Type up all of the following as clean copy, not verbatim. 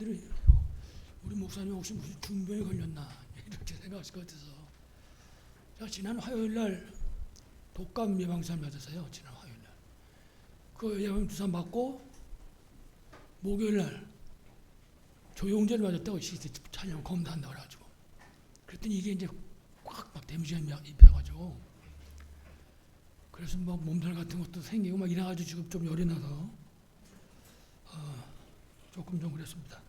사람들이 우리 목사님 혹시 무슨 중병에 걸렸나 이렇게 생각하실 것 같아서 제가 지난 화요일 날 독감 예방주사 맞았어요. 지난 화요일 날 그 예방주사 맞고 목요일 날 조영제를 맞았다고 CT 촬영 검사한다고 그래가지고 그랬더니 이게 이제 꽉 데미지가 입혀가지고 그래서 막 몸살 같은 것도 생기고 막 이래가지고 지금 좀 열이 나서 조금 좀 그랬습니다.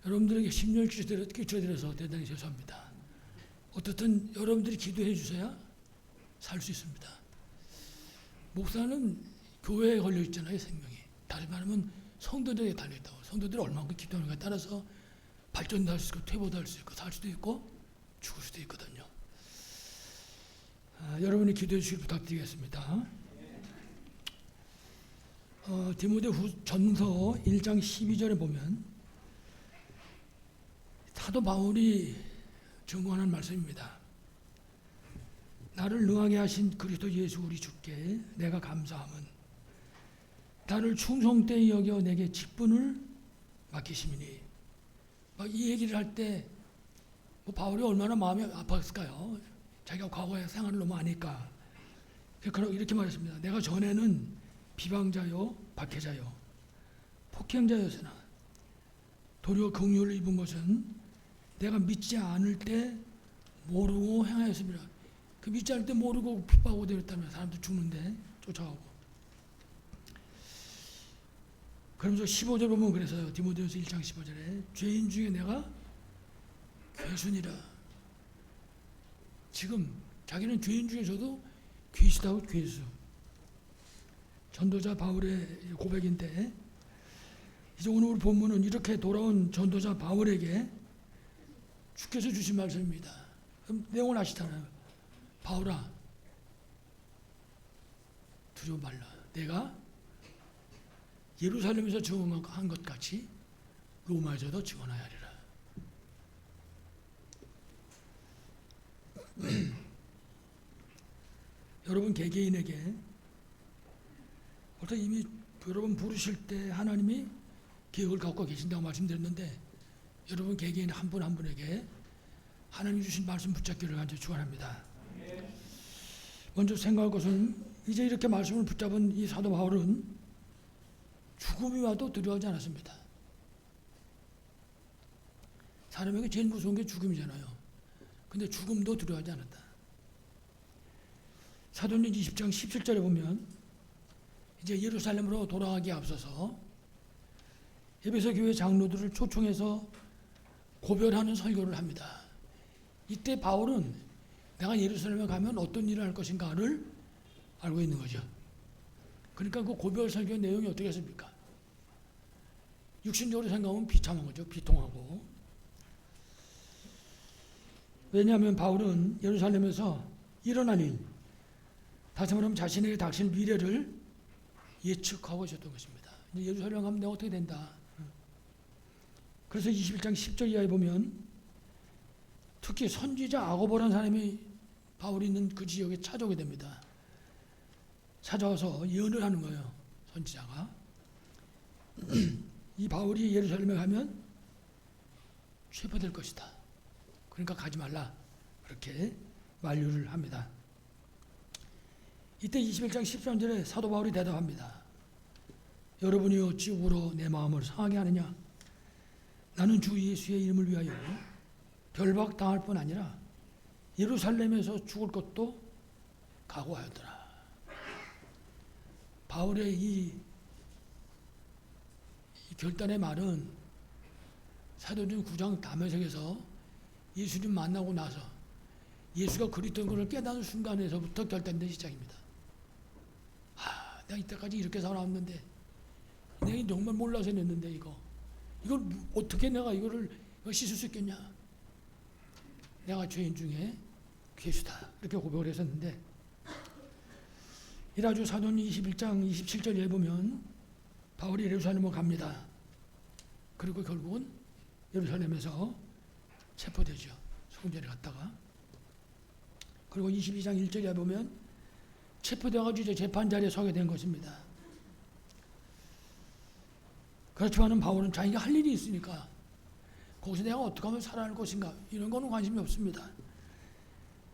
여러분들에게 심려를 끼쳐드려서 대단히 죄송합니다. 어떻든 여러분들이 기도해 주셔야 살 수 있습니다. 목사는 교회에 걸려 있잖아요, 생명이. 다시 말하면 성도들에게 달려있다고. 성도들이 얼마만큼 기도하는가에 따라서 발전도 할 수 있고 퇴보도 할 수 있고 살 수도 있고 죽을 수도 있거든요. 여러분이 기도해 주시길 부탁드리겠습니다. 디모데 전서 1장 12절에 보면 사도 바울이 증거하는 말씀입니다. 나를 능하게 하신 그리스도 예수 우리 주께 내가 감사함은 나를 충성되이 여겨 내게 직분을 맡기심이니. 막 이 얘기를 할 때 바울이 얼마나 마음이 아팠을까요? 자기가 과거의 생활을 너무 아니까. 이렇게 말했습니다. 내가 전에는 비방자요 박해자요 폭행자였으나 도리어 긍휼을 입은 것은 내가 믿지 않을 때 모르고 행하였습니다. 그 믿지 않을 때 모르고 핍박하고 되었다면 사람들 죽는데 쫓아가고. 그러면서 15절 보면 그래서요. 디모데후서 1장 15절에 죄인 중에 내가 괴순이라. 지금 자기는 죄인 중에서도 괴수다고 괴수. 전도자 바울의 고백인데 이제 오늘 우리 본문은 이렇게 돌아온 전도자 바울에게 주께서 주신 말씀입니다. 그럼 내용을 아시잖아요. 바울아 두려워 말라. 내가 예루살렘에서 증언한 것 같이 로마에서도 증언하여야 하리라. 여러분 개개인에게 벌써 이미 여러분 부르실 때 하나님이 계획을 갖고 계신다고 말씀드렸는데 여러분 개개인 한 분 한 분에게 하나님 주신 말씀 붙잡기를 간절히 축원합니다. 먼저 생각할 것은 이제 이렇게 말씀을 붙잡은 이 사도 바울은 죽음이 와도 두려워하지 않았습니다. 사람에게 제일 무서운 게 죽음이잖아요. 근데 죽음도 두려워하지 않았다. 사도행전 20장 17절에 보면 이제 예루살렘으로 돌아가기에 앞서서 에베소 교회 장로들을 초청해서 고별하는 설교를 합니다. 이때 바울은 내가 예루살렘에 가면 어떤 일을 할 것인가를 알고 있는 거죠. 그러니까 그 고별 설교 내용이 어떻게 했습니까? 육신적으로 생각하면 비참한 거죠. 비통하고. 왜냐하면 바울은 예루살렘에서 일어날 일, 다시 말하면 자신에게 닥칠 미래를 예측하고 있었던 것입니다. 이제 예루살렘 가면 내가 어떻게 된다. 그래서 21장 10절 이하에 보면 특히 선지자 아고보라는 사람이 바울이 있는 그 지역에 찾아오게 됩니다. 찾아와서 예언을 하는 거예요. 선지자가. 이 바울이 예루살렘에 가면 체포될 것이다. 그러니까 가지 말라. 그렇게 만류를 합니다. 이때 21장 13절에 사도 바울이 대답합니다. 여러분이 어찌 울어 내 마음을 상하게 하느냐. 나는 주 예수의 이름을 위하여 결박당할 뿐 아니라 예루살렘에서 죽을 것도 각오하였더라. 바울의 이 결단의 말은 사도행전 9장 담에색에서 예수님 만나고 나서 예수가 그리스도인 것을 깨닫는 순간에서부터 결단된 시작입니다. 내가 이때까지 이렇게 살아왔는데 내가 정말 몰라서 냈는데 이걸 어떻게 내가 이거를 씻을 수 있겠냐. 내가 죄인 중에 괴수다. 이렇게 고백을 했었는데 이라주 사도행전 21장 27절에 보면 바울이 예루살렘으로 갑니다. 그리고 결국은 예루살렘에서 체포되죠. 소금절에 갔다가. 그리고 22장 1절에 보면 체포되어가지고 이제 재판 자리에 서게 된 것입니다. 그렇지만은 바울은 자기가 할 일이 있으니까 거기서 내가 어떻게 하면 살아날 것인가 이런 거는 관심이 없습니다.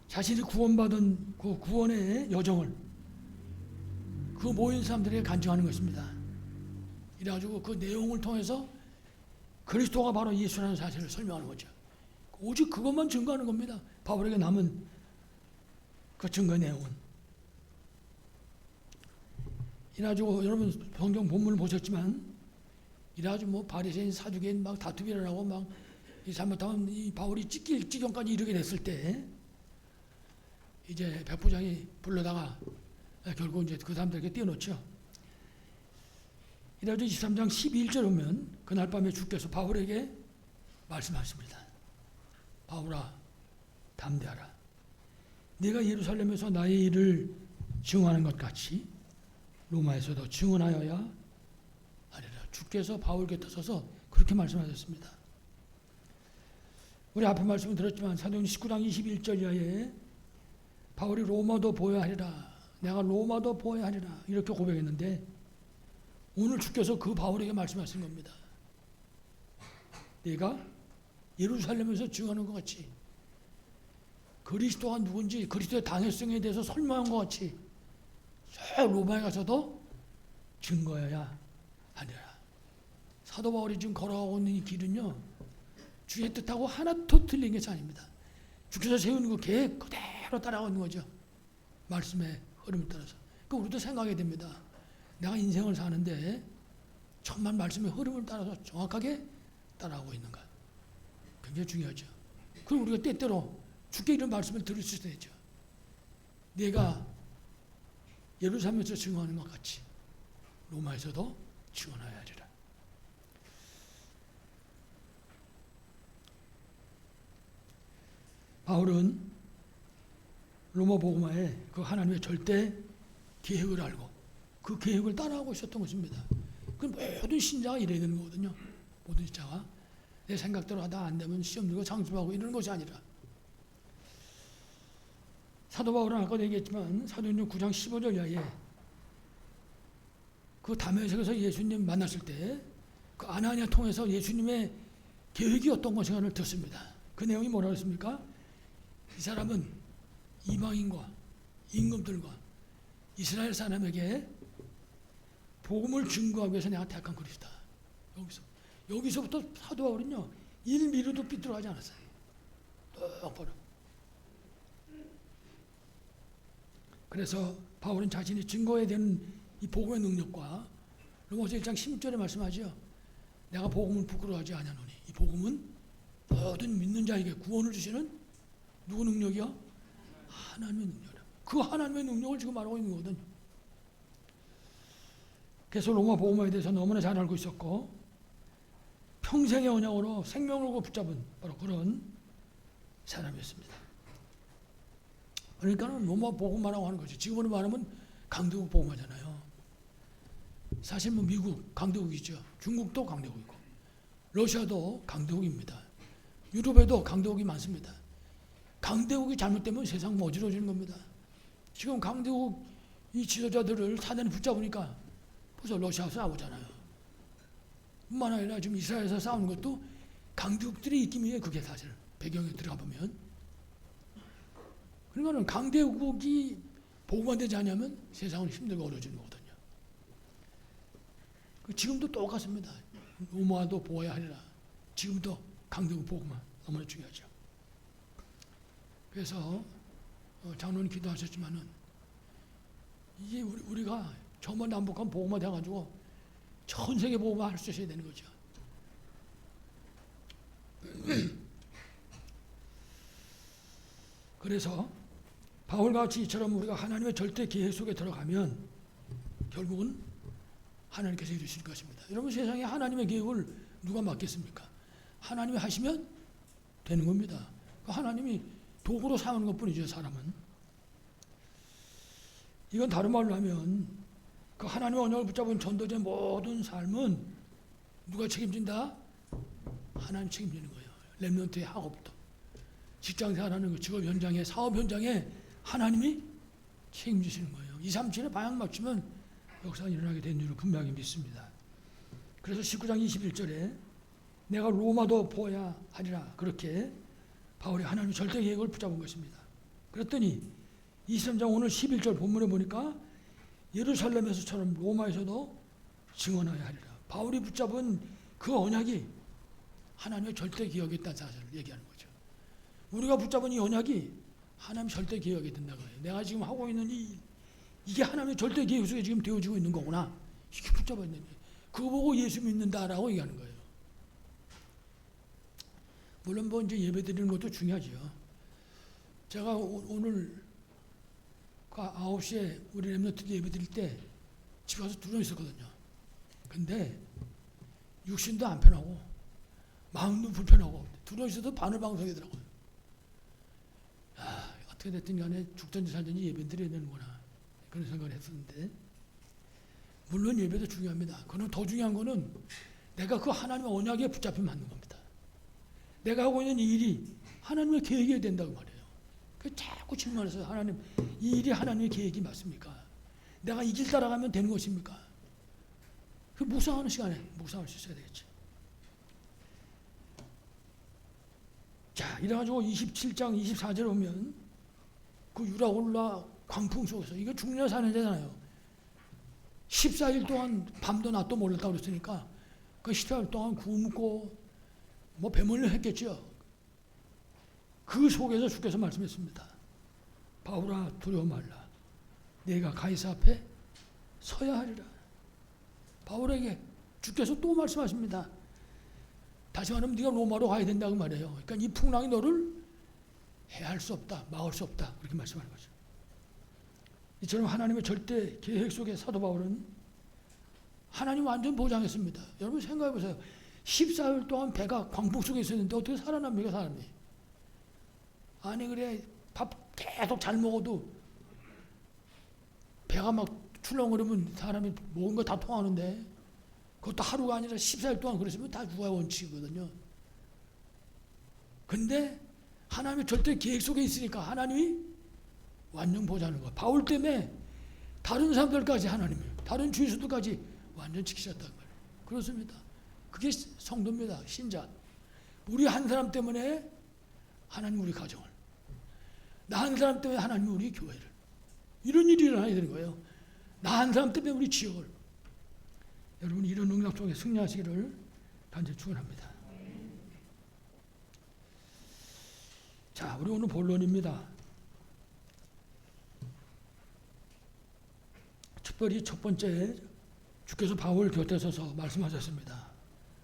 자신이 구원받은 그 구원의 여정을 그 모인 사람들에게 간증하는 것입니다. 이래가지고 그 내용을 통해서 그리스도가 바로 예수라는 사실을 설명하는 거죠. 오직 그것만 증거하는 겁니다. 바울에게 남은 그 증거 내용은. 이래가지고 여러분 성경 본문을 보셨지만 이래가지고 뭐 바리새인 사두개인 막 다투기 일어나고 막 잘못하면 이 바울이 찢길 지경까지 이르게 됐을 때 이제 백부장이 불러다가 결국 이제 그 사람들에게 띄워놓죠. 이래가지고 23장 12절에 오면 그날 밤에 주께서 바울에게 말씀하십니다. 바울아 담대하라. 네가 예루살렘에서 나의 일을 증언하는 것 같이 로마에서도 증언하여야 하리라. 주께서 바울 곁에 서서 그렇게 말씀하셨습니다. 우리 앞에 말씀을 들었지만 사도행전 19장 21절 이하에 바울이 로마도 보여야 하리라. 내가 로마도 보여야 하리라. 이렇게 고백했는데 오늘 주께서 그 바울에게 말씀하신 겁니다. 네가 예루살렘에서 증언하는 것 같이 그리스도가 누군지 그리스도의 당회성에 대해서 설명한 것 같이 저 로마에 가서도 증거해야 하리라. 사도 바울이 지금 걸어가고 있는 이 길은요 주의 뜻하고 하나도 틀린 것이 아닙니다. 주께서 세우는 그 계획 그대로 따라가고 있는 거죠. 말씀의 흐름을 따라서. 그러니까 우리도 생각해야 됩니다. 내가 인생을 사는데 천만 말씀의 흐름을 따라서 정확하게 따라가고 있는가. 굉장히 중요하죠. 그럼 우리가 때때로 주께 이런 말씀을 들을 수 있어야죠. 내가 예루살렘에서 증언하는 것 같이 로마에서도 증언해야 하리라. 바울은 로마 복음화에 그 하나님의 절대 계획을 알고 그 계획을 따라가고 있었던 것입니다. 그 모든 신자가 이래야 되는 거거든요. 모든 신자가 내 생각대로 하다 안 되면 시험 들고 상습하고 이러는 것이 아니라 사도 바울은 아까도 얘기했지만 사도행전 9장 15절 이하에 그 다메섹에서 예수님 만났을 때 그 아나니아 통해서 예수님의 계획이 어떤 것인가를 듣습니다. 그 내용이 뭐라고 했습니까? 이 사람은 이방인과 임금들과 이스라엘 사람에게 복음을 증거하기 위해서 내가 택한 그리스도다. 여기서부터 사도 바울은요 1미리도 삐뚤어하지 않았어요. 똑바로. 그래서 바울은 자신이 증거해야 되는 이 복음의 능력과 로마서 1장 16절에 말씀하죠. 내가 복음을 부끄러워하지 아니하노니 이 복음은 모든 믿는 자에게 구원을 주시는 누구 능력이요? 하나님의 능력이라. 그 하나님의 능력을 지금 말하고 있는 거거든요. 그래서 로마 복음화에 대해서 너무나 잘 알고 있었고 평생의 언약으로 생명을 걸고 붙잡은 바로 그런 사람이었습니다. 그러니까는 로마 복음화라고 하는 거죠. 지금으로 말하면 강대국 복음화잖아요. 사실 뭐 미국 강대국이죠. 중국도 강대국이고 러시아도 강대국입니다. 유럽에도 강대국이 많습니다. 강대국이 잘못되면 세상 어지러지는 겁니다. 지금 강대국 이 지도자들을 사단이 붙잡으니까 벌써 러시아와 싸우잖아요. 뿐만 아니라 지금 이스라엘에서 싸우는 것도 강대국들의 입김이에요. 그게 사실 배경에 들어가 보면. 그러니까는 강대국이 복음화되지 않으면 세상은 힘들고 어려워지는 거거든요. 지금도 똑같습니다. 로마도 보아야 하리라. 지금도 강대국 복음화 너무나 중요하죠. 그래서 장로님 기도하셨지만은 이제 우리가 저만 남북한 복음화 돼가지고 전 세계 복음화 할 수 있어야 되는 거죠. 그래서 바울같이 이처럼 우리가 하나님의 절대 계획 속에 들어가면 결국은 하나님께서 이루실 것입니다. 여러분 세상에 하나님의 계획을 누가 맡겠습니까? 하나님이 하시면 되는 겁니다. 하나님이 도구로 사용하는 것뿐이죠. 사람은. 이건 다른 말로 하면 그 하나님의 언약을 붙잡은 전도자의 모든 삶은 누가 책임진다? 하나님 책임지는 거예요. 렘넌트의 학업도 직장생활하는 그 직업 현장에 사업 현장에 하나님이 책임지시는 거예요. 2, 3, 7에 방향 맞추면 역사가 일어나게 된 줄을 분명히 믿습니다. 그래서 19장 21절에 내가 로마도 보아야 하리라 그렇게 바울이 하나님의 절대 계획을 붙잡은 것입니다. 그랬더니 23장 오늘 11절 본문에 보니까 예루살렘에서처럼 로마에서도 증언하여야 하리라. 바울이 붙잡은 그 언약이 하나님의 절대 기억이 있다는 사실을 얘기하는 거죠. 우리가 붙잡은 이 언약이 하나님의 절대 기억이 된다는 거예요. 내가 지금 하고 있는 이게 하나님의 절대 기억 속에 지금 되어지고 있는 거구나. 이렇게 붙잡아 있는 거예요. 그거 보고 예수 믿는다라고 얘기하는 거예요. 물론 뭐 이제 예배 드리는 것도 중요하죠. 제가 오늘 9시에 우리 렘넌트 예배 드릴 때 집에 가서 두려워 있었거든요. 근데 육신도 안 편하고 마음도 불편하고 두려워 있어도 바늘방석이더라고요. 어떻게 됐든 간에 죽든지 살든지 예배 드려야 되는구나 그런 생각을 했었는데 물론 예배도 중요합니다. 그러나 더 중요한 거는 내가 그 하나님의 언약에 붙잡히면 맞는 겁니다. 내가 하고 있는 이 일이 하나님의 계획이 된다고 말해요. 그 자꾸 질문해서 하나님 이 일이 하나님의 계획이 맞습니까? 내가 이 길 따라가면 되는 것입니까? 그 묵상하는 시간에 묵상할 수 있어야 되겠지. 자, 이래가지고 27장 24절에 보면 그 유라올라 광풍 속에서 이거 죽느냐 사느냐잖아요. 14일 동안 밤도 낮도 몰랐다고 그랬으니까 그 14일 동안 굶고 뭐 배멀리 했겠죠. 그 속에서 주께서 말씀했습니다. 바울아 두려워 말라. 내가 가이사 앞에 서야 하리라. 바울에게 주께서 또 말씀하십니다. 다시 말하면 네가 로마로 가야 된다고 말해요. 그러니까 이 풍랑이 너를 해할 수 없다, 막을 수 없다 그렇게 말씀하는 거죠. 이처럼 하나님의 절대 계획 속에 사도 바울은 하나님 완전 보장했습니다. 여러분 생각해 보세요. 14일 동안 배가 광풍 속에 있었는데 어떻게 살아납니까 사람이? 아니 그래 밥 계속 잘 먹어도 배가 막 출렁거리면 사람이 먹은 거 다 통하는데 그것도 하루가 아니라 14일 동안 그랬으면 다 죽어야 원칙이거든요. 근데 하나님의 절대 계획 속에 있으니까 하나님이 완전 보장하는 거예요. 바울 때문에 다른 사람들까지 하나님이 다른 주의수들까지 완전 지키셨단 말이에요. 그렇습니다. 그게 성도입니다. 신자. 우리 한 사람 때문에 하나님 우리 가정을, 나 한 사람 때문에 하나님 우리 교회를, 이런 일이 일어나야 되는 거예요. 나 한 사람 때문에 우리 지역을. 여러분 이런 능력 속에 승리하시기를 간절히 축원합니다. 자, 우리 오늘 본론입니다. 특별히 첫 번째 주께서 바울 곁에 서서 말씀하셨습니다.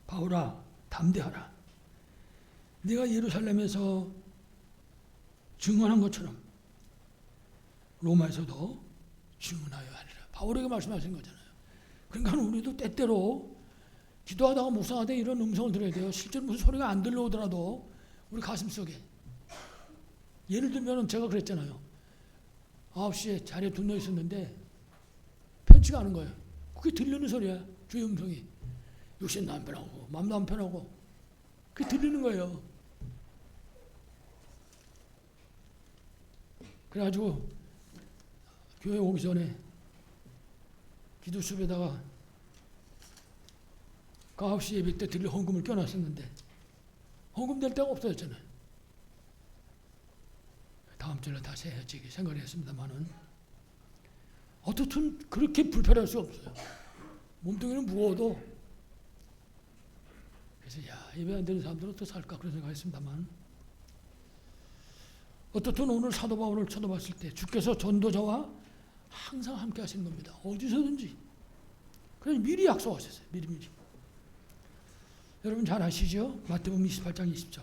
바울아 담대하라. 네가 예루살렘에서 증언한 것처럼 로마에서도 증언하여 하리라. 바울에게 말씀하신 거잖아요. 그러니까 우리도 때때로 기도하다가 묵상하다 이런 음성을 들어야 돼요. 실제로 무슨 소리가 안 들려오더라도 우리 가슴속에. 예를 들면 제가 그랬잖아요. 9시에 자리에 둘러 있었는데 편치가 않은 거예요. 그게 들리는 소리야. 주의 음성이. 육신도 안 편하고 마음도 안 편하고 그게 들리는 거예요. 그래가지고 교회 오기 전에 기도숲에다가 그 9시 예배 때 드릴 헌금을 껴놨었는데 헌금 될 데가 없어졌잖아요. 다음 주에 다시 해야지 생각을 했습니다만은 어떻든 그렇게 불편할 수 없어요. 몸뚱이는 무거워도. 그래서 예배 안 되는 사람들은 어떻게 살까 그런 생각했습니다만 어떻든 오늘 사도 바울을 쳐다봤을 때 주께서 전도자와 항상 함께 하시는 겁니다. 어디서든지. 그래서 미리 약속하셨어요. 미리. 여러분 잘 아시죠? 마태복음 28장 20절.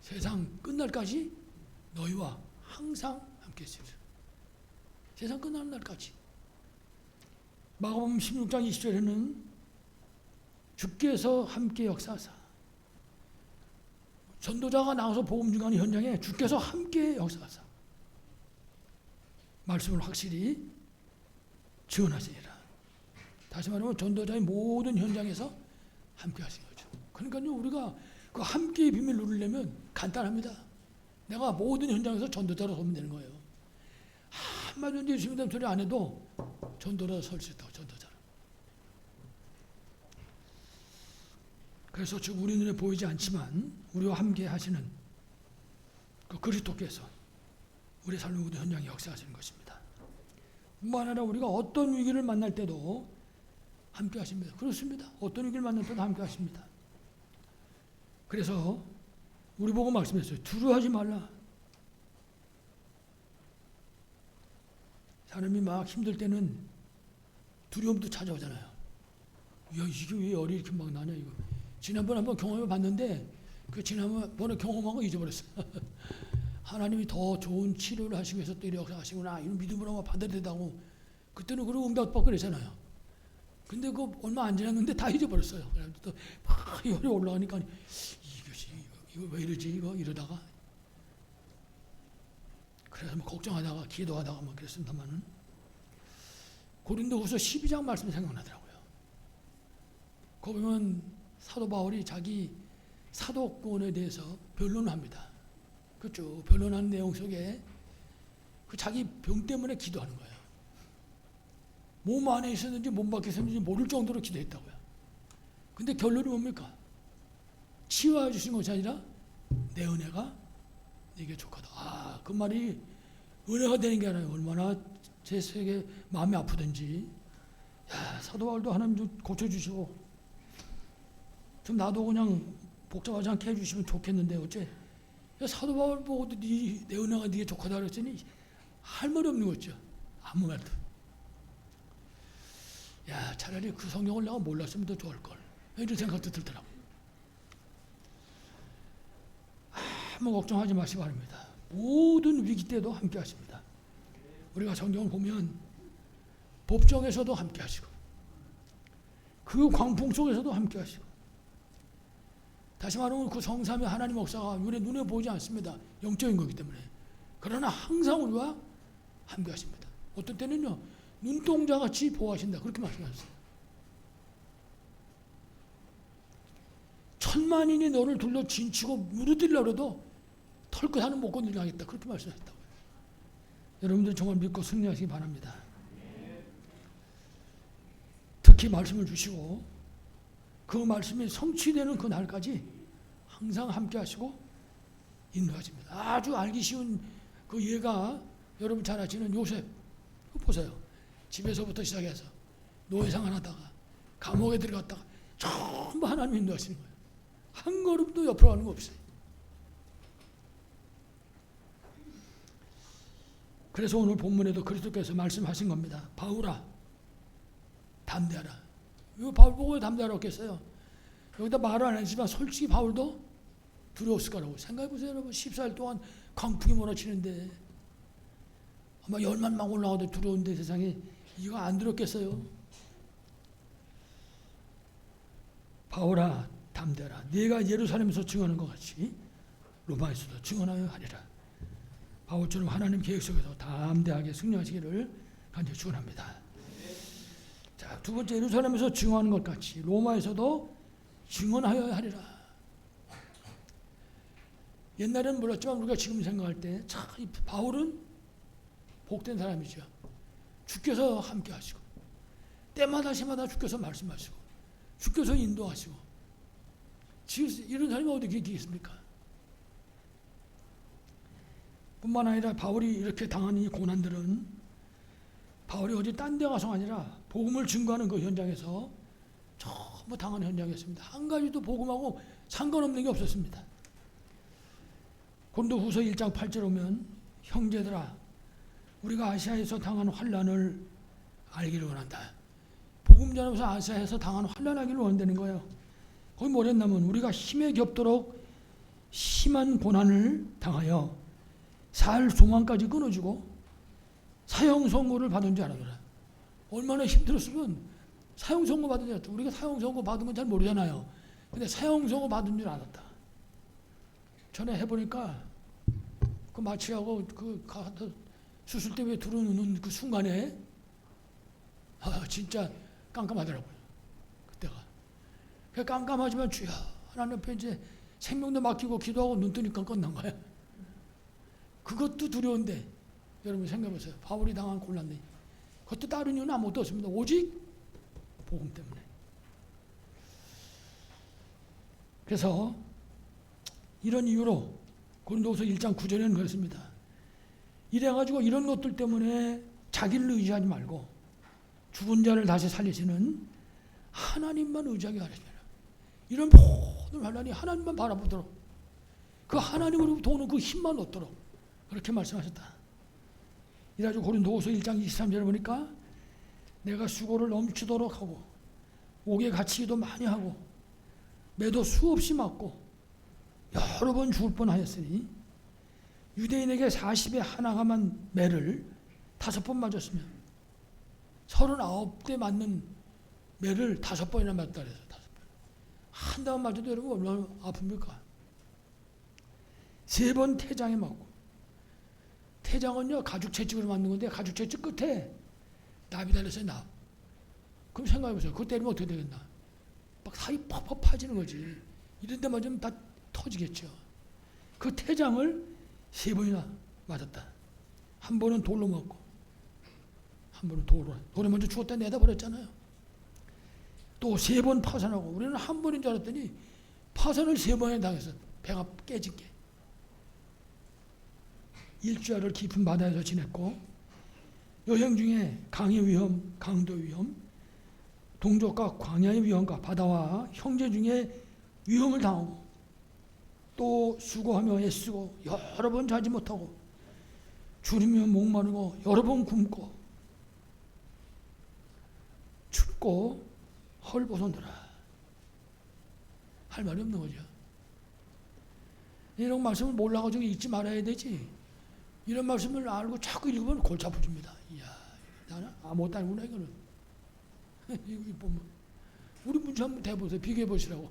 세상 끝날까지 너희와 항상 함께 했습니다. 세상 끝나는 날까지. 마가복음 16장 20절에는 주께서 함께 역사하사. 전도자가 나와서 복음 증거하는 현장에 주께서 함께 역사하사. 말씀을 확실히 증언하시니라. 다시 말하면 전도자의 모든 현장에서 함께 하신 거죠. 그러니까요 우리가 그 함께의 비밀을 누리려면 간단합니다. 내가 모든 현장에서 전도자로 서면 되는 거예요. 한마디도 예수 믿는 소리 안 해도 전도자로 설 수 있다고. 전도자로. 그래서 지금 우리 눈에 보이지 않지만 우리와 함께 하시는 그 그리스도께서 우리 삶의 모든 현장에 역사하시는 것입니다. 뿐만 아니라 우리가 어떤 위기를 만날 때도 함께 하십니다. 그렇습니다. 어떤 위기를 만날 때도 함께 하십니다. 그래서 우리 보고 말씀했어요. 두려워하지 말라. 사람이 막 힘들 때는 두려움도 찾아오잖아요. 야, 이게 왜 열이 이렇게 막 나냐 이거. 지난번에 한번 경험해 봤는데 그 지난번에 경험한 거 잊어버렸어요. 하나님이 더 좋은 치료를 하시기 위해서 또 이렇게 하시구나. 이런 믿음으로 받아야 된다고. 그때는 그러고 응답받고 그랬잖아요. 근데 그 얼마 안 지났는데 다 잊어버렸어요. 그래서 또 막 열이 올라가니까 이것이 이거 왜 이러지 이거 이러다가 그래서 뭐 걱정하다가 기도하다가 뭐 그랬습니다만은 고린도후서 12장 말씀이 생각나더라고요. 거기 보면 사도 바울이 자기 사도권에 대해서 변론을 합니다. 그렇죠. 변론하는 내용 속에 그 자기 병 때문에 기도하는 거예요. 몸 안에 있었는지 몸 밖에 있었는지 모를 정도로 기도했다고요. 근데 결론이 뭡니까? 치유해 주신 것이 아니라 내 은혜가 네게 족하다. 아, 그 말이 은혜가 되는 게 아니라 얼마나 제 세계 마음이 아프든지 야, 사도 바울도 하나님 좀 고쳐주시고 좀 나도 그냥 복잡하지 않게 해주시면 좋겠는데 어째 사도 바울 보고도 내 은혜가 네게 족하다 그랬더니 할 말이 없는 거죠. 아무 말도. 야, 차라리 그 성경을 내가 몰랐으면 더 좋을걸. 이런 생각도 들더라고. 아무 걱정하지 마시기 바랍니다. 모든 위기 때도 함께 하십니다. 우리가 성경을 보면 법정에서도 함께 하시고 그 광풍 속에서도 함께 하시고 다시 말하면 그 성삼위 하나님 역사가 눈에 보이지 않습니다. 영적인 거기 때문에. 그러나 항상 우리와 함께 하십니다. 어떤 때는요. 눈동자같이 보호하신다. 그렇게 말씀하셨어요. 천만인이 너를 둘러 진치고 무너뜨리려고 해도 털끝 하나 못 건드리게 하겠다. 그렇게 말씀하셨다고요. 여러분들 정말 믿고 승리하시기 바랍니다. 특히 말씀을 주시고 그 말씀이 성취되는 그 날까지 항상 함께 하시고 인도하십니다. 아주 알기 쉬운 그 예가 여러분 잘 아시는 요셉. 보세요. 집에서부터 시작해서 노예생활 하다가 감옥에 들어갔다가 전부 하나님 인도하시는 거예요. 한 걸음도 옆으로 가는 거 없어요. 그래서 오늘 본문에도 그리스도께서 말씀하신 겁니다. 바울아, 담대하라. 이거 바울 보고 왜 담대하라 했겠어요? 여기다 말을 안 했지만 솔직히 바울도 두려웠을 거라고 생각해 보세요. 여러분 14일 동안 광풍이 몰아치는데 아마 열만 막 올라가도 두려운데 세상에 이거 안 두렵겠어요? 바울아 담대하라. 네가 예루살렘에서 증언한 것 같이 로마에서도 증언하여 하리라. 바울처럼 하나님 계획 속에서 담대하게 승리하시기를 간절히 축원합니다. 자, 두 번째 예루살렘에서 증언하는 것 같이 로마에서도 증언하여 하리라. 옛날에는 몰랐지만 우리가 지금 생각할 때 참 바울은 복된 사람이죠. 주께서 함께 하시고 때마다 시마다 주께서 말씀하시고 주께서 인도하시고 이런 사람이 어디 계시겠습니까? 뿐만 아니라 바울이 이렇게 당한 이 고난들은 바울이 어디 딴 데 가서 아니라 복음을 증거하는 그 현장에서 전부 당한 현장이었습니다. 한 가지도 복음하고 상관없는 게 없었습니다. 고린도후서 1장 8절 오면 형제들아 우리가 아시아에서 당한 환난을 알기를 원한다. 복음 전하면서 아시아에서 당한 환난하기를 원한다는 거예요. 거기 뭐랬냐면 우리가 힘에 겹도록 심한 고난을 당하여 살 소망까지 끊어지고 사형 선고를 받은 줄 알아라. 얼마나 힘들었으면 사형 선고 받은 줄 알았다. 우리가 사형 선고 받으면 잘 모르잖아요. 근데 사형 선고 받은 줄 알았다. 전에 해보니까 그 마취하고 그 수술대에 들어오는 그 순간에 진짜 깜깜하더라고요. 그때가. 그 깜깜하지만 주여 하나님 앞에 이제 생명도 맡기고 기도하고 눈 뜨니까 끝난 거야. 그것도 두려운데 여러분 생각해보세요. 바울이 당한 곤란데 그것도 다른 이유는 아무것도 없습니다. 오직 복음 때문에. 그래서 이런 이유로 고린도후서 1장 9절에는 그렇습니다. 이래가지고 이런 것들 때문에 자기를 의지하지 말고 죽은 자를 다시 살리시는 하나님만 의지하게 하십니다. 이런 모든 환난이 하나님만 바라보도록, 그 하나님으로부터 오는 그 힘만 얻도록 그렇게 말씀하셨다. 이래가지고 고린도후서 1장 23절에 보니까 내가 수고를 넘치도록 하고 옥에 갇히기도 많이 하고 매도 수없이 맞고 여러 번 죽을 뻔하였으니 유대인에게 40에 하나가만 매를 5번 맞았으면 39대 맞는 매를 5번이나 맞다 그래서 5번. 한 대만 맞아도 여러분 얼마나 아픕니까? 3번 태장에 맞고, 태장은요 가죽 채찍으로 맞는 건데 가죽 채찍 끝에 납이 달렸어요. 납. 그럼 생각해보세요. 그거 때리면 어떻게 되겠나? 막 살이 팍팍 파지는 거지. 이런 데 맞으면 다 터지겠죠. 그 태장을 3번이나 맞았다. 한 번은 돌로 맞고, 한 번은 돌에 먼저 죽었다 내다 버렸잖아요. 또 3번 파산하고, 우리는 한 번인 줄 알았더니 파산을 3번에 당해서 배가 깨진 게. 일주일을 깊은 바다에서 지냈고, 여행 중에 강의 위험, 강도 위험, 동족과 광야의 위험과 바다와 형제 중에 위험을 당하고, 또 수고하며 애쓰고 여러 번 자지 못하고 줄이며 목마르고 여러 번 굶고 춥고 헐벗어느라 할 말이 없는 거죠. 이런 말씀을 몰라가지고 읽지 말아야 되지. 이런 말씀을 알고 자꾸 읽으면 골치 아프집니다. 이야, 나는 아무것도 아니구나 이거는. 이거 보면 우리 문제 한번 대보세요. 비교해 보시라고.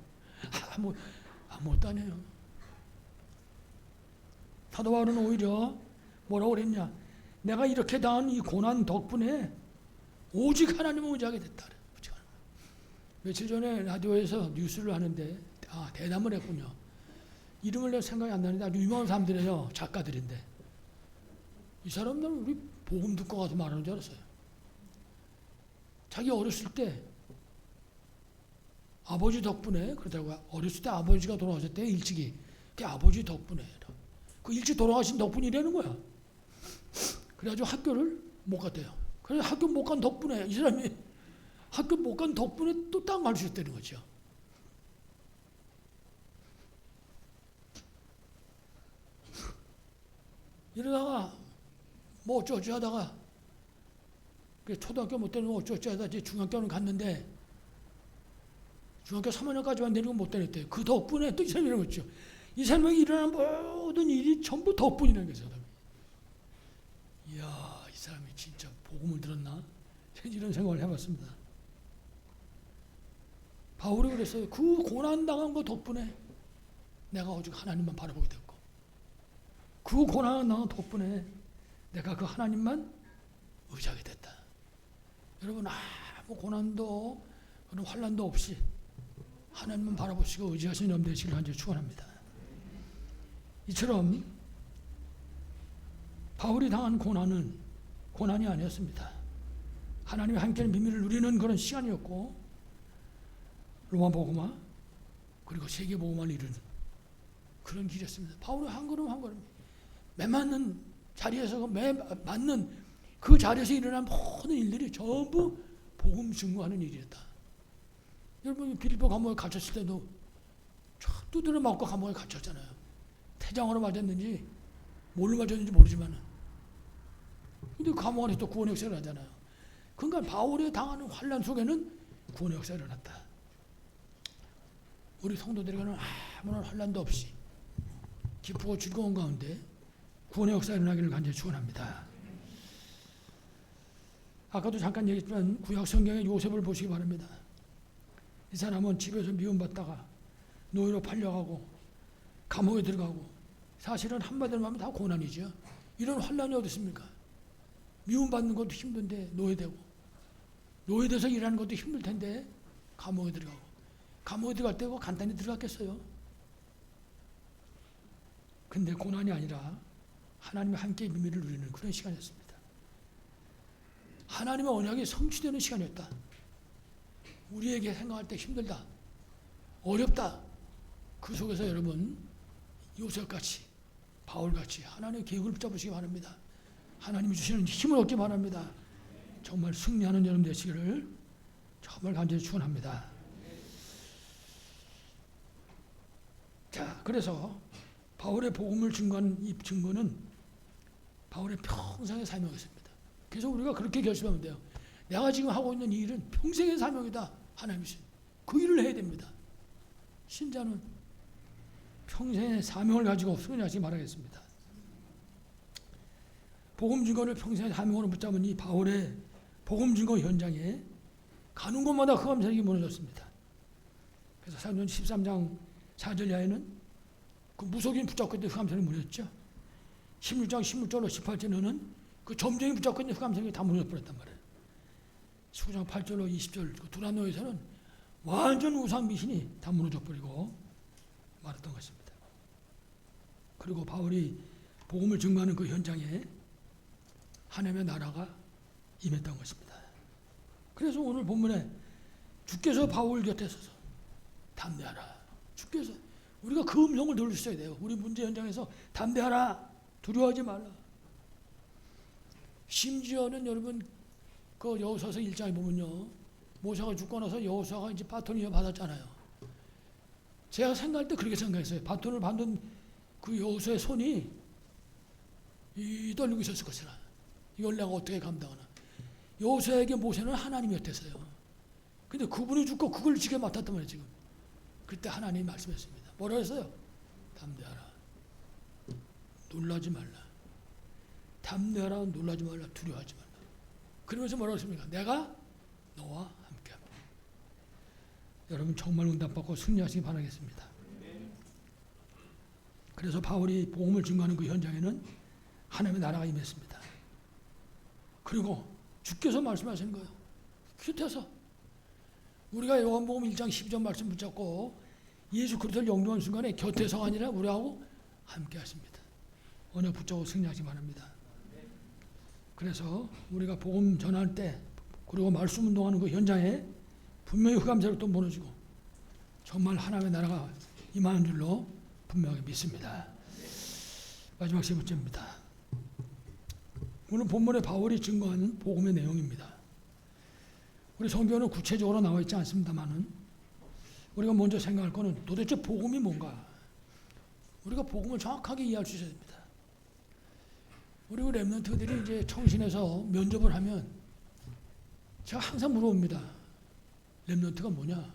아무것도 아니에요. 사도 바울은 오히려 뭐라고 그랬냐? 내가 이렇게 당한 이 고난 덕분에 오직 하나님을 의지하게 됐다. 며칠 전에 라디오에서 뉴스를 하는데 대담을 했군요. 이름을 내가 생각이 안 나는데 아주 유명한 사람들이에요. 작가들인데 이 사람들은 우리 복음 듣고 가서 말하는 줄 알았어요. 자기 어렸을 때 아버지 덕분에 그러더라고요. 어렸을 때 아버지가 돌아가셨대요. 일찍이. 그게 아버지 덕분에. 그 일찍 돌아가신 덕분이라는 거야. 그래가지고 학교를 못 갔대요. 그래서 학교 못 간 덕분에 이 사람이 학교 못 간 덕분에 또 땅 갈 수 있다는 거죠. 이러다가 뭐 어쩌지 하다가 초등학교 못 되는 거 어쩌지 하다가 이제 중학교는 갔는데 중학교 3학년까지만 되는 건 못 되겠대요. 그 덕분에 또 이 사람이 이런 거죠. 이 사람에게 일어난 모든 일이 전부 덕분이라는 거죠. 이야, 이 사람이 진짜 복음을 들었나? 이런 생각을 해봤습니다. 바울이 그랬어요. 그 고난당한 거 덕분에 내가 오직 하나님만 바라보게 됐고, 그 고난당한 덕분에 내가 그 하나님만 의지하게 됐다. 여러분, 아무 고난도 그런 환난도 없이 하나님만 바라보시고 의지하시는 여러분 되시길 간절히 축원합니다. 이처럼 바울이 당한 고난은 고난이 아니었습니다. 하나님의 함께하는 비밀을 누리는 그런 시간이었고, 로마 복음화 그리고 세계 복음화를 이루는 그런 길이었습니다. 바울이 한 걸음 한 걸음 매 맞는 자리에서 매 맞는 그 자리에서 일어난 모든 일들이 전부 복음 증거하는 일이었다. 여러분 빌립보 감옥에 갇혔을 때도 두드려 맞고 감옥에 갇혔잖아요. 태장으로 맞았는지 뭘로 맞았는지 모르지만 근데 감옥 안에서 또 구원의 역사가 일어나잖아요. 그러니까 바울이 당하는 환난 속에는 구원의 역사가 일어났다. 우리 성도들에게는 아무런 환난도 없이 기쁘고 즐거운 가운데 구원의 역사가 일어나기를 간절히 축원합니다. 아까도 잠깐 얘기했지만 구약 성경의 요셉을 보시기 바랍니다. 이 사람은 집에서 미움받다가 노예로 팔려가고 감옥에 들어가고 사실은 한마디로 하면 다 고난이죠. 이런 환난이 어디 있습니까? 미움받는 것도 힘든데 노예돼서 일하는 것도 힘들 텐데 감옥에 들어가고 감옥에 들어갈 때고 간단히 들어갔겠어요. 근데 고난이 아니라 하나님과 함께 비밀을 누리는 그런 시간이었습니다. 하나님의 언약이 성취되는 시간이었다. 우리에게 생각할 때 힘들다, 어렵다, 그 속에서 여러분 요셉같이 바울같이 하나님의 계획을 붙잡으시기 바랍니다. 하나님이 주시는 힘을 얻기 바랍니다. 정말 승리하는 여러분 되시기를 정말 간절히 축원합니다. 자, 그래서 바울의 복음을 증거한 이 증거는 바울의 평생의 사명이었습니다. 그래서 우리가 그렇게 결심하면 돼요. 내가 지금 하고 있는 이 일은 평생의 사명이다. 하나님이신 그 일을 해야 됩니다. 신자는 평생의 사명을 가지고 승리하시기 바라겠습니다. 복음 증거를 평생의 사명으로 붙잡은 이 바울의 복음 증거 현장에 가는 곳마다 흑암색이 무너졌습니다. 그래서 사도행전 13장 4절 이하에는 그 무속인 붙잡고 있는 흑암색이 무너졌죠. 16장 16절로 18절에는 그 점쟁이 붙잡고 있는 흑암색이 다 무너져버렸단 말이에요. 19장 8절로 20절 그 두란노에서는 완전 우상 미신이 다 무너져버리고 말했던 것입니다. 그리고 바울이 복음을 증거하는 그 현장에 하나님의 나라가 임했던 것입니다. 그래서 오늘 본문에 주께서 바울 곁에 서서 담대하라. 주께서 우리가 그 음성을 들을 수 있어야 돼요. 우리 문제 현장에서 담대하라. 두려워하지 말라. 심지어는 여러분 그 여호수아서 1장에 보면요. 모세가 죽고 나서 여호수아가 이제 바톤을 받았잖아요. 제가 생각할 때 그렇게 생각했어요. 바톤을 받는 그 여호수아의 손이 떨리고 있었을 것이라. 이걸 내가 어떻게 감당하나. 여호수아에게 모세는 하나님이었댔어요. 근데 그분이 죽고 그걸 지게 맡았단 말이에요. 지금. 그때 하나님이 말씀했습니다. 뭐라 했어요? 담대하라. 놀라지 말라. 담대하라. 놀라지 말라. 두려워하지 말라. 그러면서 뭐라고 했습니까? 내가 너와 함께합니다. 여러분 정말 응답받고 승리하시기 바라겠습니다. 그래서 바울이 복음을 증거하는 그 현장에는 하나님의 나라가 임했습니다. 그리고 주께서 말씀하시는 거예요. 큐트에서 우리가 요한복음 1장 12절 말씀 붙잡고 예수 그리스도를 영접한 순간에 곁에서가 아니라 우리하고 함께 하십니다. 언약 붙잡고 승리하시기 바랍니다. 그래서 우리가 복음 전할 때 그리고 말씀 운동하는 그 현장에 분명히 흑암새로 또 무너지고 정말 하나님의 나라가 임하는 줄로 분명히 믿습니다. 마지막 세 번째입니다. 오늘 본문에 바울이 증거하는 복음의 내용입니다. 우리 성경은 구체적으로 나와 있지 않습니다만은 우리가 먼저 생각할 것은 도대체 복음이 뭔가? 우리가 복음을 정확하게 이해할 수 있어야 됩니다. 우리 랩런트들이 이제 청신에서 면접을 하면 제가 항상 물어봅니다. 랩런트가 뭐냐?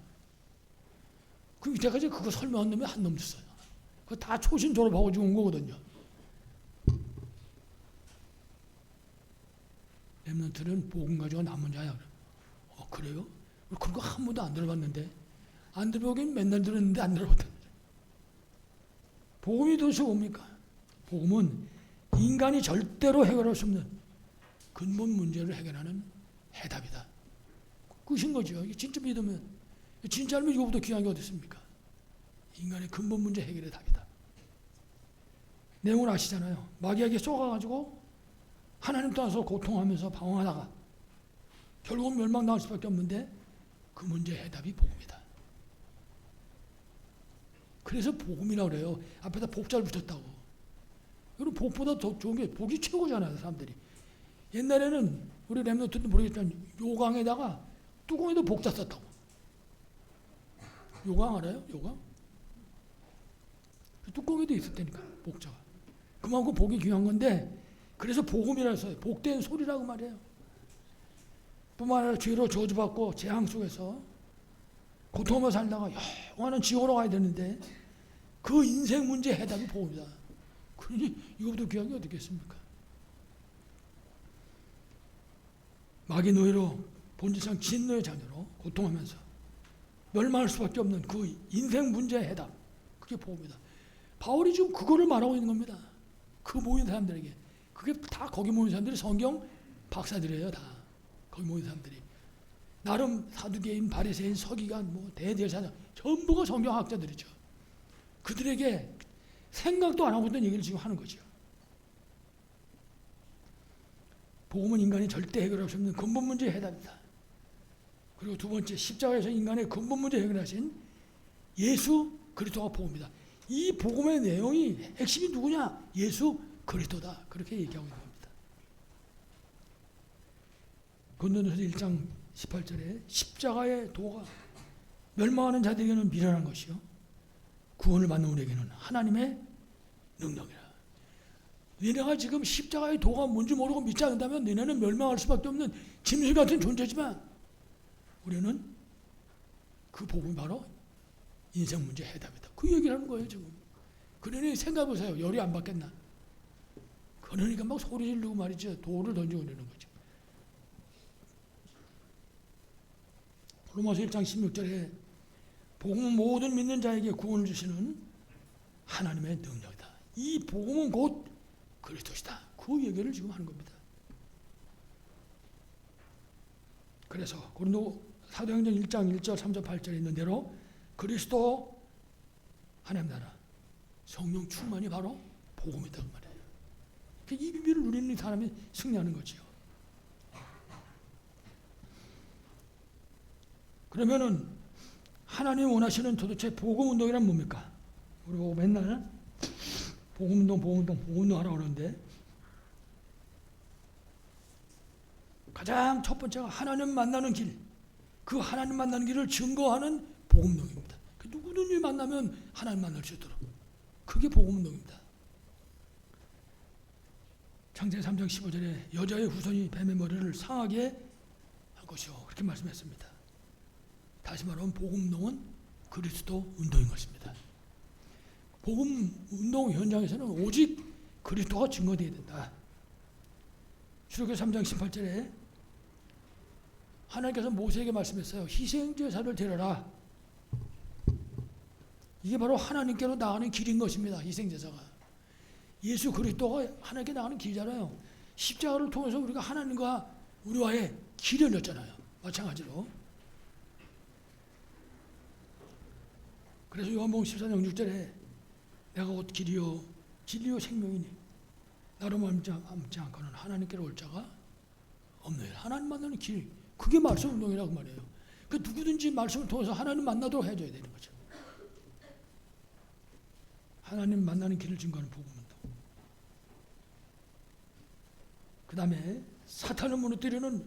그 밑에까지 그거 설명한 놈이 한 놈도 있어요. 그거 다 초신 졸업하고 지금 온 거거든요. 랩런트는 복음 가지고 남은 자야. 그래요? 그런 거 한 번도 안 들어봤는데 안 들어보긴 맨날 들었는데 안 들어봤다. 복음이 도대체 뭡니까? 복음은 인간이 절대로 해결할 수 없는 근본 문제를 해결하는 해답이다. 끝인 거죠. 이게 진짜 믿으면 진짜 알면 이거보다 귀한 게 어디 있습니까? 인간의 근본 문제 해결의 답이다. 내용을 아시잖아요. 마귀에게 쏘가가지고 하나님 떠나서 고통하면서 방황하다가 결국 멸망당할 수밖에 없는데 그 문제의 해답이 복음이다. 그래서 복음이라고 그래요. 앞에다 복자를 붙였다고. 그리고 복보다 더 좋은 게 복이 최고잖아요. 사람들이. 옛날에는 우리 랩런트도 모르겠지만 요강에다가 뚜껑에도 복자 썼다고. 요강 알아요? 요강? 뚜껑에도 있었다니까 복자가. 그만큼 복이 귀한 건데 그래서 복음이라고 써요. 복된 소리라고 말해요. 뿐만 아니라 죄로 저주받고 재앙 속에서 고통하며 살다가 영원한 지옥으로 가야 되는데 그 인생 문제 해답이 복음이다. 그러니 이거보다 귀한 게 어디 있겠습니까? 마귀 노예로 본질상 진노의 자녀로 고통하면서 멸망할 수밖에 없는 그 인생 문제의 해답, 그게 복음이다. 바울이 지금 그거를 말하고 있는 겁니다. 그 모인 사람들에게. 그게 다 거기 모인 사람들이 성경 박사들이에요. 다 거기 모인 사람들이. 나름 사두개인, 바리새인, 서기관, 뭐 대제사장 전부가 성경학자들이죠. 그들에게 생각도 안 하고 있던 얘기를 지금 하는 거죠. 복음은 인간이 절대 해결할 수 없는 근본 문제의 해답이다. 그리고 두 번째, 십자가에서 인간의 근본 문제 해결하신 예수 그리스도가 복음이다. 이 복음의 내용이 핵심이 누구냐? 예수 그리스도다. 그렇게 얘기하고 있는 겁니다. 고린도전서 1장 18절에 십자가의 도가 멸망하는 자들에게는 미련한 것이요 구원을 받는 우리에게는 하나님의 능력이라. 너네가 지금 십자가의 도가 뭔지 모르고 믿지 않는다면 너네는 멸망할 수밖에 없는 짐승 같은 존재지만 우리는 그 복음이 바로 인생 문제 해답이다. 그 얘기를 하는 거예요 지금. 그러니 생각해보세요. 열이 안 받겠나. 그러니까 막 소리 지르고 말이죠. 돌을 던지고 이러는 거죠. 로마서 1장 16절에 복음은 모든 믿는 자에게 구원을 주시는 하나님의 능력이다. 이 복음은 곧 그리스도시다. 그 얘기를 지금 하는 겁니다. 그래서 고린도 사도행전 1장 1절 3절 8절에 있는 대로 그리스도 하나님 나라 성령 충만이 바로 복음이다 그 말이에요. 이 비밀을 누리는 사람이 승리하는 거지요. 그러면은 하나님 원하시는 도대체 복음 운동이란 뭡니까? 우리 보고 맨날 복음 운동 하라고 그러는데 가장 첫 번째가 하나님 만나는 길, 그 하나님 만나는 길을 증거하는 복음 운동입니다. 누구든지 만나면 하나님 만날 수 있도록 그게 복음 운동입니다. 창세기 3장 15절에 여자의 후손이 뱀의 머리를 상하게 할 것이요 그렇게 말씀했습니다. 다시 말하면 복음 운동은 그리스도 운동인 것입니다. 복음 운동 현장에서는 오직 그리스도가 증거되어야 된다. 출애굽기 3장 18절에 하나님께서 모세에게 말씀했어요. 희생제사를 드려라. 이게 바로 하나님께로 나가는 길인 것입니다. 희생제사가. 예수 그리스도가 하나님께 나가는 길이잖아요. 십자가를 통해서 우리가 하나님과 우리와의 길을 열었잖아요. 마찬가지로. 그래서 요한복음 14장 6절에 내가 곧 길이요 진리요 생명이니 나로 말미암지 않고는 하나님께로 올 자가 없느니라. 하나님 만나는 길, 그게 말씀 운동이라고 말해요. 그 누구든지 말씀을 통해서 하나님 만나도록 해줘야 되는 거죠. 하나님 만나는 길을 증거하는 복음 운동. 그 다음에 사탄을 무너뜨리는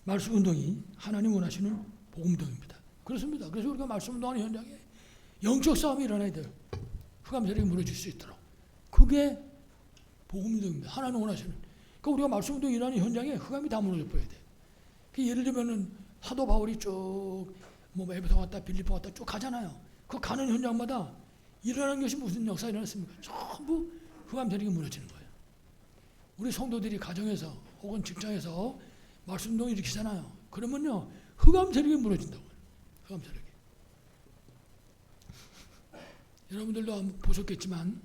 말씀 운동이 하나님 원하시는 복음 운동입니다. 그렇습니다. 그래서 우리가 말씀 운동하는 현장에 영적 싸움이 일어나야 돼요. 흑암 세력이 무너질 수 있도록. 그게 복음 운동입니다. 하나님 원하시는. 그러니까 우리가 말씀 운동이 일어나는 현장에 흑암이 다 무너져 버려야 돼. 예를 들면은 사도 바울이 쭉 에베소 갔다 빌립보 갔다 쭉 가잖아요. 그 가는 현장마다 일어나는 것이 무슨 역사가 일어났습니까? 전부 흑암 세력이 무너지는 거예요. 우리 성도들이 가정에서 혹은 직장에서 말씀 운동을 일으키잖아요. 그러면요 흑암 세력이 무너진다고요. 흑암 세력이. 여러분들도 한번 보셨겠지만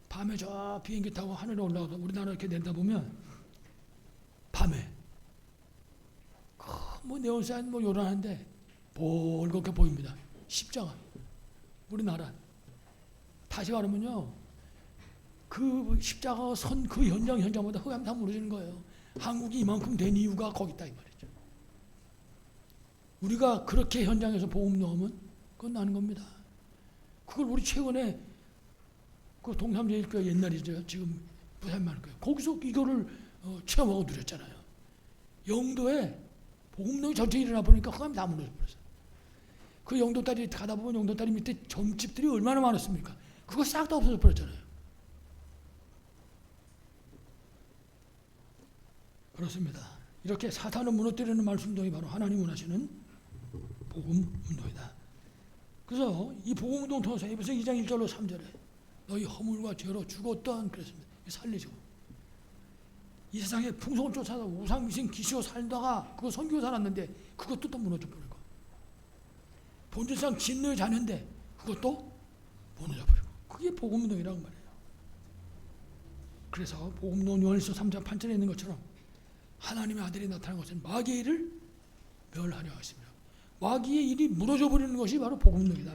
밤에 저 비행기 타고 하늘에 올라가서 우리나라 이렇게 내려다보면 밤에 네온사인 요란한데 볼겋게 보입니다. 십자가. 우리나라. 다시 말하면요 그 십자가가 선 그 현장마다 흑암이 다 무너지는 거예요. 한국이 이만큼 된 이유가 거기 있다 이 말이죠. 우리가 그렇게 현장에서 복음 넣으면 그건 나는 겁니다. 그걸 우리 최근에 그 동삼제일교회 옛날이죠. 지금 부산만교회 거기서 이거를 체험하고 누렸잖아요. 영도에 복음동이 전체 일어나 보니까 흑암이 다 무너져 버렸어요. 그 영도다리 가다 보면 영도다리 밑에 점집들이 얼마나 많았습니까? 그거 싹 다 없어져 버렸잖아요. 그렇습니다. 이렇게 사탄을 무너뜨리는 말씀동이 바로 하나님 원하시는 복음 운동이다. 그래서 이 복음 운동 통해서 에베소 2장 1절로 3절에 너희 허물과 죄로 죽었던 그랬습니다. 살리시고 이 세상에 풍속을 쫓아서 우상 미신 기시고 살다가 그거 섬기고 살았는데 그것도 또 무너져 버리고 본질상 진노의 자녀인데 그것도 무너져 버리고 그게 복음 운동이라고 말해요. 그래서 복음 운동 요한일서 3장 8절에 있는 것처럼 하나님의 아들이 나타난 것은 마귀의 일을 멸하려 하십니다. 마귀의 일이 무너져 버리는 것이 바로 복음 운동이다.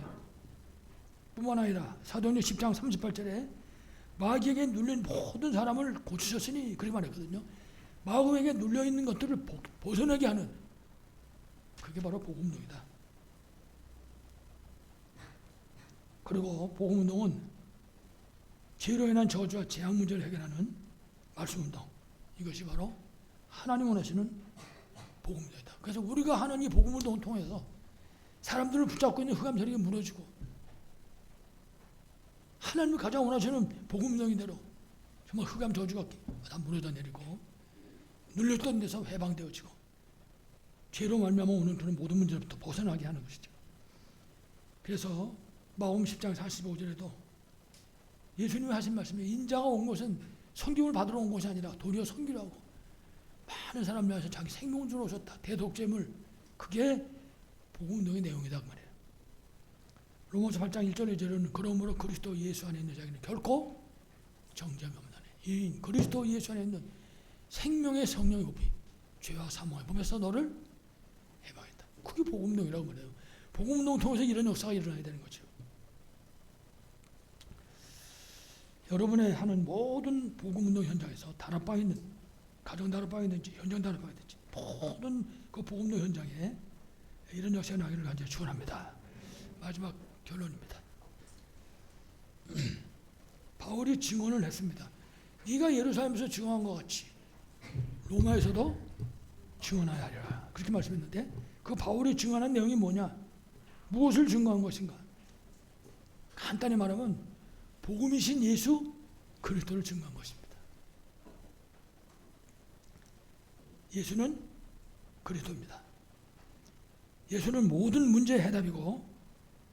뿐만 아니라 사도행전 10장 38절에 마귀에게 눌린 모든 사람을 고치셨으니 그렇게 말했거든요. 마귀에게 눌려있는 것들을 벗어나게 하는 그게 바로 복음 운동이다. 그리고 복음운동은 죄로 인한 저주와 재앙 문제를 해결하는 말씀운동, 이것이 바로 하나님 원하시는 복음운동이다. 그래서 우리가 하는 이 복음운동을 통해서 사람들을 붙잡고 있는 흑암 세력이 무너지고 하나님이 가장 원하시는 복음운동이대로 정말 흑암 저주가 다 무너져 내리고 눌렸던 데서 해방되어지고 죄로 말미암아 오는 그런 모든 문제로부터 벗어나게 하는 것이죠. 그래서 마음 10장 45절에도 예수님이 하신 말씀이 인자가 온 것은 선교를 받으러 온 것이 아니라 도리어 선교를 하고 많은 사람을 위해서 자기 생명을 주러 오셨다. 대독재물, 그게 복음운동의 내용이다 그 말이에요. 로마서 8장 1절 2절은 그러므로 그리스도 예수 안에 있는 자에게는 결코 정죄함이 없나니 이 그리스도 예수 안에 있는 생명의 성령의 법이 죄와 사망의 법에서 너를 해방했다. 그게 복음운동이라고 말해요. 복음운동을 통해서 이런 역사가 일어나야 되는 거죠. 여러분의 하는 모든 복음운동 현장에서 다락방에 있는 가정 다락방에 있는지 현장 다락방에 있는지 모든 그 복음운동 현장에 이런 역사가 나기를 간절히 축원합니다. 마지막 결론입니다. 바울이 증언을 했습니다. 네가 예루살렘에서 증언한 것 같이 로마에서도 증언하여야 하리라. 그렇게 말씀했는데 그 바울이 증언한 내용이 뭐냐? 무엇을 증거한 것인가? 간단히 말하면 복음이신 예수 그리스도를 증거한 것입니다. 예수는 그리스도입니다. 예수는 모든 문제의 해답이고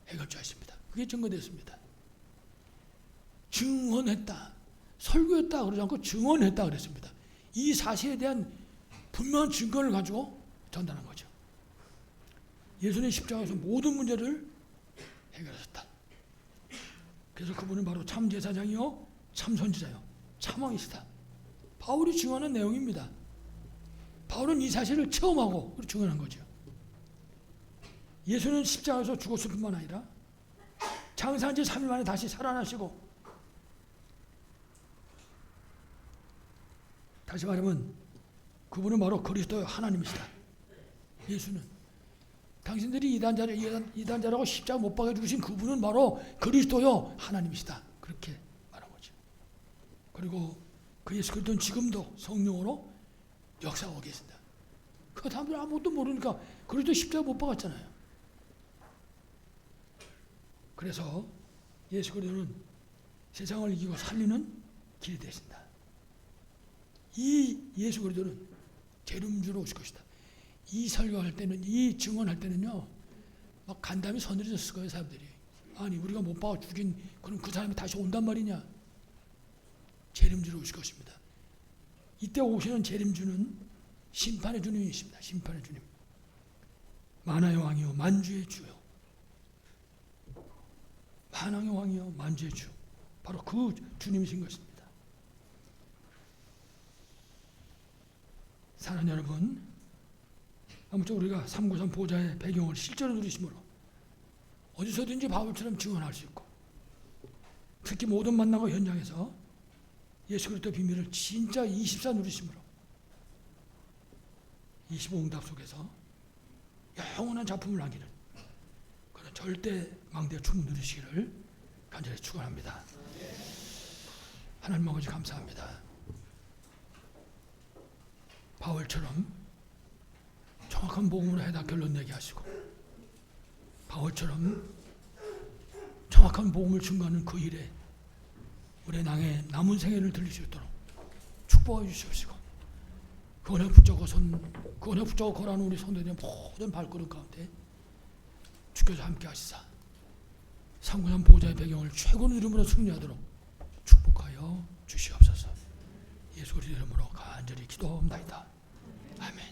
해결자이십니다. 그게 증거됐습니다. 증언했다, 설교했다 그러지 않고 증언했다 그랬습니다. 이 사실에 대한 분명한 증거를 가지고 전달한 거죠. 예수는 십자가에서 모든 문제를 해결하셨다. 그래서 그분은 바로 참 제사장이요 참 선지자요 참 왕이시다. 바울이 증언한 내용입니다. 바울은 이 사실을 체험하고 증언한 거죠. 예수는 십자가에서 죽었을 뿐만 아니라 장사한 지 3일 만에 다시 살아나시고, 다시 말하면 그분은 바로 그리스도의 하나님이시다. 예수는 당신들이 이단자라고 십자가 못 박아 죽으신 그분은 바로 그리스도요 하나님이시다. 그렇게 말한 거죠. 그리고 그 예수 그리스도는 지금도 성령으로 역사하고 계신다. 그 사람들 아무것도 모르니까 그리스도 십자가 못 박았잖아요. 그래서 예수 그리스도는 세상을 이기고 살리는 길이 되신다. 이 예수 그리스도는 재림주로 오실 것이다. 이 설교할 때는, 이 증언할 때는요, 막 간담이 서늘해졌을 거예요, 사람들이. 아니, 우리가 못 박아 죽인 그럼 그 사람이 다시 온단 말이냐? 재림주로 오실 것입니다. 이때 오시는 재림주는 심판의 주님이십니다. 심판의 주님. 만왕의 왕이요 만주의 주요. 만왕의 왕이요 만주의 주. 바로 그 주님이신 것입니다. 사랑하는 여러분, 아무쪼 우리가 393 보좌의 배경을 실제로 누리심으로 어디서든지 바울처럼 증언할 수 있고, 특히 모든 만남과 현장에서 예수 그리스도 비밀을 진짜 24 누리심으로 25응답 속에서 영원한 작품을 남기는 그런 절대 망대 춤을 누리시기를 간절히 축원합니다. 하나님 아버지 감사합니다. 바울처럼 정확한 복음으로 해다 결론 내게 하시고, 바울처럼 정확한 복음을 증거하는 그 일에 우리의 남은 생애를 들릴 수 있도록 축복해 주시옵시고, 그 은혜 붙잡고 걸어가는 우리 성도들의 모든 발걸음 가운데 주께서 함께 하시사 393 보좌의 배경을 최고의 이름으로 승리하도록 축복하여 주시옵소서. 예수 그리스도 이름으로 간절히 기도합니다. 아멘.